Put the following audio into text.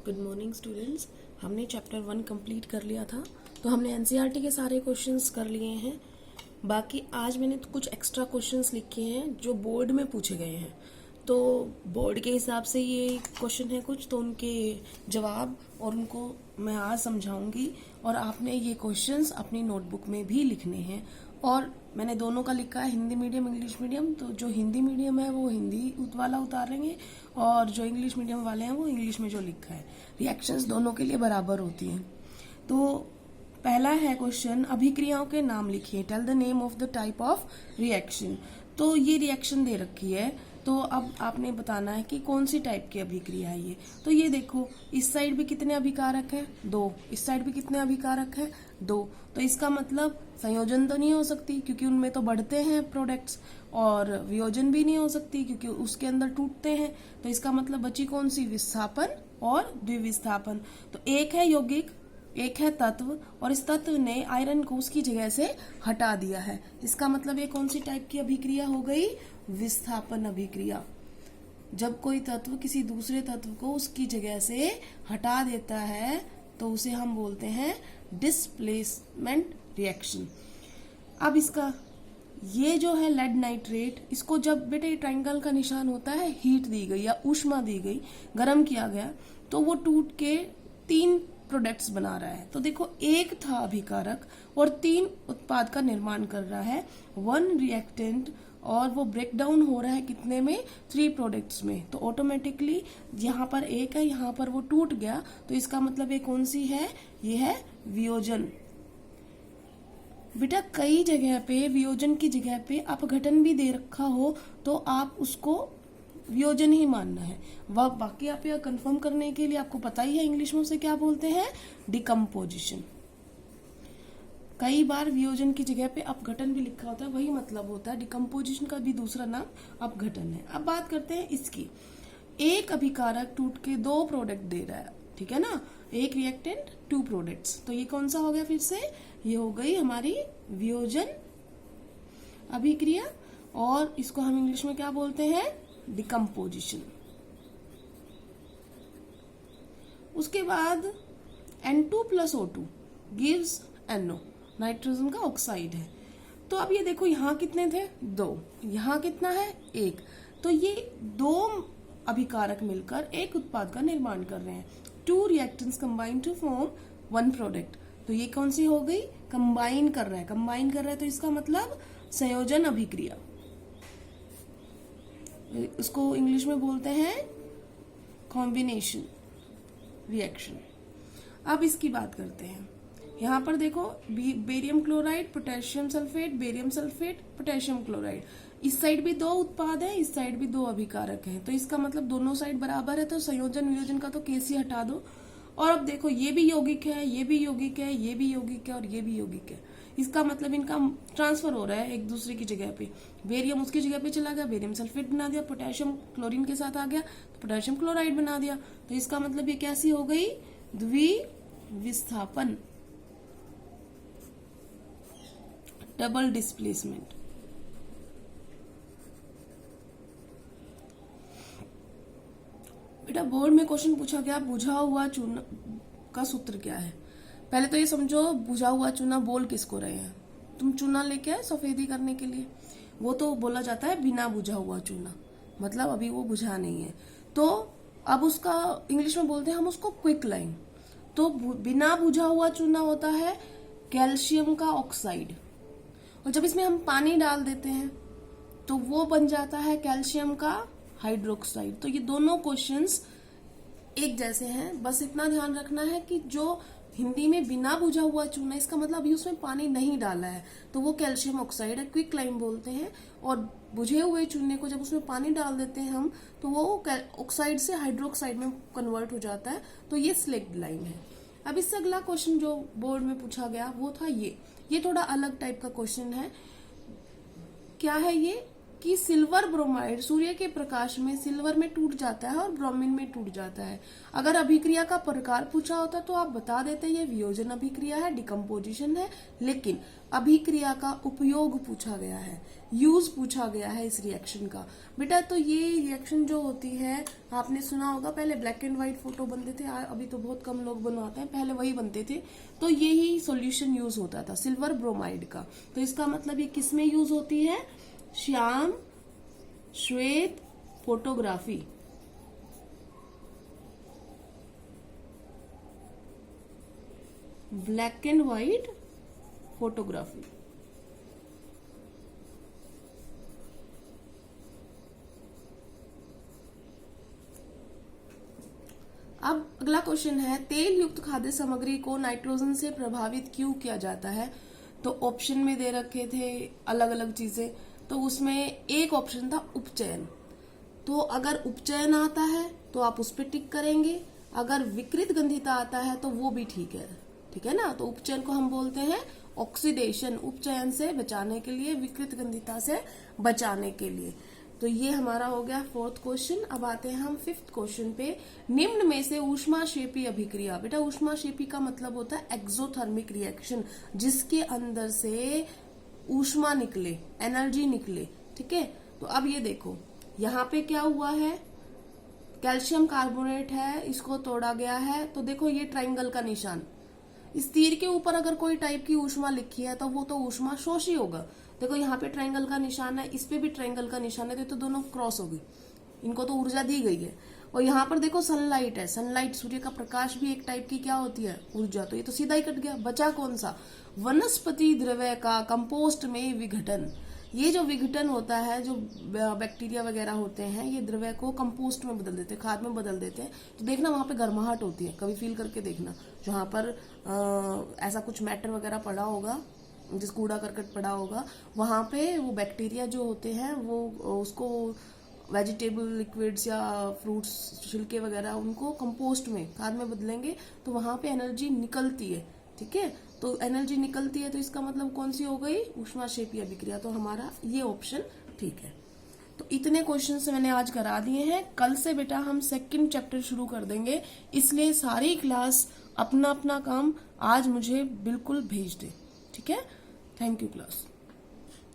Good morning students. हमने chapter 1 complete कर लिया था, तो हमने एनसीईआरटी के सारे क्वेश्चंस कर लिए हैं। बाकी आज मैंने कुछ एक्स्ट्रा क्वेश्चंस लिखे हैं जो बोर्ड में पूछे गए हैं, तो बोर्ड के हिसाब से ये क्वेश्चन है कुछ, तो उनके जवाब और उनको मैं आज समझाऊंगी। और आपने ये क्वेश्चंस अपनी नोटबुक में भी लिखने हैं, और मैंने दोनों का लिखा है, हिंदी मीडियम इंग्लिश मीडियम। तो जो हिंदी मीडियम है वो हिंदी वाला उतारेंगे, और जो इंग्लिश मीडियम वाले हैं वो इंग्लिश में जो लिखा है। रिएक्शंस दोनों के लिए बराबर होती हैं। तो पहला है क्वेश्चन, अभिक्रियाओं के नाम लिखिए। Tell the name of the type of reaction. तो ये रिएक्शन दे रखी है, तो अब आपने बताना है कि कौन सी टाइप की अभिक्रिया है ये। तो ये देखो, इस साइड भी कितने अभिकारक हैं? 2। इस साइड भी कितने अभिकारक हैं? 2। तो इसका मतलब संयोजन तो नहीं हो सकती क्योंकि उनमें तो बढ़ते हैं प्रोडक्ट्स, और वियोजन भी नहीं हो सकती क्योंकि उसके अंदर टूटते हैं। तो इसका मतलब बची कौन सी? विस्थापन और द्विविस्थापन। तो एक है यौगिक, एक है तत्व, और इस तत्व ने आयरन को उसकी जगह से हटा दिया है। इसका मतलब ये कौन सी टाइप की अभिक्रिया हो गई? विस्थापन अभिक्रिया। जब कोई तत्व किसी दूसरे तत्व को उसकी जगह से हटा देता है तो उसे हम बोलते हैं डिस्प्लेसमेंट रिएक्शन। अब इसका ये जो है लेड नाइट्रेट, इसको जब बेटे ट्रायंगल का निशान होता है, हीट दी गई या ऊष्मा दी गई, गर्म किया गया, तो वो टूट के 3 प्रोडक्ट्स बना रहा है। तो देखो, एक था अभिकारक और 3 उत्पाद का निर्माण कर रहा है, 1 रिएक्टेंट, और वो ब्रेक डाउन हो रहा है कितने में? 3 प्रोडक्ट्स में। तो ऑटोमेटिकली यहाँ पर एक है, यहाँ पर वो टूट गया, तो इसका मतलब ये कौन सी है? ये है वियोजन। बेटा कई जगह पे वियोजन की जगह पे अपघटन भी दे रखा हो तो आप उसको वियोजन ही मानना है। वह बाकी आप यह कंफर्म करने के लिए आपको पता ही है इंग्लिश में उसे क्या बोलते हैं? डिकम्पोजिशन। कई बार वियोजन की जगह पे अपघटन भी लिखा होता है, वही मतलब होता है। डिकम्पोजिशन का भी दूसरा नाम अपघटन है। अब बात करते हैं इसकी। एक अभिकारक टूट के 2 प्रोडक्ट दे रहा है, ठीक है ना? एक रिएक्टेंट 2 प्रोडक्ट्स। तो ये कौन सा हो गया? फिर से ये हो गई हमारी वियोजन अभिक्रिया, और इसको हम इंग्लिश में क्या बोलते हैं? डिकम्पोजिशन। उसके बाद N2 + O2 gives NO, nitrogen का ऑक्साइड है। तो अब ये देखो, यहाँ कितने थे? 2। यहाँ कितना है? 1। तो ये 2 अभिकारक मिलकर एक उत्पाद का निर्माण कर रहे हैं। 2 reactants combine to form 1 product. तो ये कौन सी हो गई? कंबाइन कर रहा है। कंबाइन कर रहा है तो इसका मतलब संयोजन अभिक्रिया। उसको इंग्लिश में बोलते हैं कॉम्बिनेशन रिएक्शन। अब इसकी बात करते हैं। यहाँ पर देखो, barium chloride, potassium sulphate, barium sulphate, potassium chloride. इस साइड भी 2 उत्पाद है, इस साइड भी 2 अभिकारक हैं। तो इसका मतलब दोनों साइड बराबर है, तो संयोजन वियोजन का तो केस ही हटा दो। और अब देखो, ये भी यौगिक है, ये भी यौगिक है, ये भी यौगिक है, और ये भी यौगिक है। इसका मतलब इनका ट्रांसफर हो रहा है एक दूसरे की जगह पे। बेरियम उसकी जगह पे चला गया, बेरियम सल्फेट बना दिया, पोटेशियम क्लोरीन के साथ आ गया तो पोटेशियम क्लोराइड बना दिया। तो इसका मतलब ये कैसी हो गई? द्विविस्थापन, डबल डिस्प्लेसमेंट। बेटा बोर्ड में क्वेश्चन पूछा गया, बुझा हुआ चूना का सूत्र क्या है? पहले तो ये समझो, बुझा हुआ चूना बोल किसको रहे हैं? तुम चूना लेके आए सफेदी करने के लिए, वो तो बोला जाता है बिना बुझा हुआ चूना, मतलब अभी वो बुझा नहीं है। तो अब उसका इंग्लिश में बोलते हैं हम उसको क्विक लाइम। तो बिना बुझा हुआ चूना होता है कैल्शियम का ऑक्साइड, और जब इसमें हम पानी डाल देते हैं तो वो बन जाता है कैल्शियम का हाइड्रोक्साइड। तो ये दोनों क्वेश्चंस एक जैसे हैं, बस इतना ध्यान रखना है कि जो हिंदी में बिना बुझा हुआ चूना, इसका मतलब अभी उसमें पानी नहीं डाला है, तो वो कैल्शियम ऑक्साइड है, क्विक लाइम बोलते हैं। और बुझे हुए चूने को जब उसमें पानी डाल देते हैं हम, तो वो ऑक्साइड से हाइड्रोक्साइड में कन्वर्ट हो जाता है, तो ये स्लेक्ड लाइम है। अब इससे अगला क्वेश्चन जो बोर्ड में पूछा गया वो था ये थोड़ा अलग टाइप का क्वेश्चन है। क्या है ये? कि सिल्वर ब्रोमाइड सूर्य के प्रकाश में सिल्वर में टूट जाता है और ब्रोमीन में टूट जाता है। अगर अभिक्रिया का प्रकार पूछा होता तो आप बता देते ये वियोजन अभिक्रिया है, डिकम्पोजिशन है, लेकिन अभिक्रिया का उपयोग पूछा गया है, यूज पूछा गया है इस रिएक्शन का। बेटा तो ये रिएक्शन जो होती है, आपने सुना होगा पहले ब्लैक एंड व्हाइट फोटो बनते थे, अभी तो बहुत कम लोग बनवाते हैं, पहले वही बनते थे। तो यही सॉल्यूशन यूज होता था सिल्वर ब्रोमाइड का। तो इसका मतलब ये किस में यूज होती है? श्याम श्वेत photography, black and white photography. अब अगला क्वेश्चन है, तेल युक्त खाद्य सामग्री को नाइट्रोजन से प्रभावित क्यों किया जाता है? तो ऑप्शन में दे रखे थे अलग अलग चीजें, तो उसमें एक ऑप्शन था उपचयन। तो अगर उपचयन आता है तो आप उस पर टिक करेंगे, अगर विकृत गंधिता आता है तो वो भी ठीक है ना। तो उपचयन को हम बोलते हैं ऑक्सीडेशन, उपचयन से बचाने के लिए, विकृत गंधिता से बचाने के लिए। तो ये हमारा हो गया फोर्थ क्वेश्चन। अब आते हैं हम फिफ्थ क्वेश्चन पे। निम्न में से ऊष्माक्षेपी अभिक्रिया, बेटा ऊष्माक्षेपी का मतलब होता है एक्सोथर्मिक रिएक्शन, जिसके अंदर से ऊष्मा निकले, एनर्जी निकले, ठीक है। तो अब ये देखो यहाँ पे क्या हुआ है, कैल्शियम कार्बोनेट है, इसको तोड़ा गया है। तो देखो ये ट्राइंगल का निशान, इस तीर के ऊपर अगर कोई टाइप की ऊष्मा लिखी है तो वो तो ऊष्मा शोषी होगा। देखो यहाँ पे ट्रायंगल का निशान है, इस पे भी ट्रायंगल का निशान है, तो दोनों क्रॉस हो गई, इनको तो ऊर्जा दी गई है। और यहाँ पर देखो सनलाइट है, सनलाइट सूर्य का प्रकाश भी एक टाइप की क्या होती है, ऊर्जा। तो ये तो सीधा ही कट गया। बचा कौन सा? वनस्पति द्रव्य का कंपोस्ट में विघटन। ये जो विघटन होता है, जो बैक्टीरिया वगैरह होते हैं, ये द्रव्य को कंपोस्ट में बदल देते हैं, खाद में बदल देते हैं। तो देखना वहां पे गर्माहट होती है, कभी फील करके देखना, जहां पर ऐसा कुछ मैटर वगैरह पड़ा होगा, जिस कूड़ा करकट पड़ा होगा, वहां पे वो बैक्टीरिया जो होते हैं वो उसको वेजिटेबल लिक्विड्स या फ्रूट्स छिलके वगैरह उनको कंपोस्ट में, खाद में बदलेंगे, तो वहां पे एनर्जी निकलती है, ठीक है। तो एनर्जी निकलती है तो इसका मतलब कौन सी हो गई, ऊष्माक्षेपी अभिक्रिया। तो हमारा ये ऑप्शन ठीक है। तो इतने क्वेश्चन से मैंने आज करा दिए हैं। कल से बेटा हम सेकंड चैप्टर शुरू कर देंगे, इसलिए सारी क्लास अपना अपना काम आज मुझे बिल्कुल भेज दे, ठीक है। Thank you class.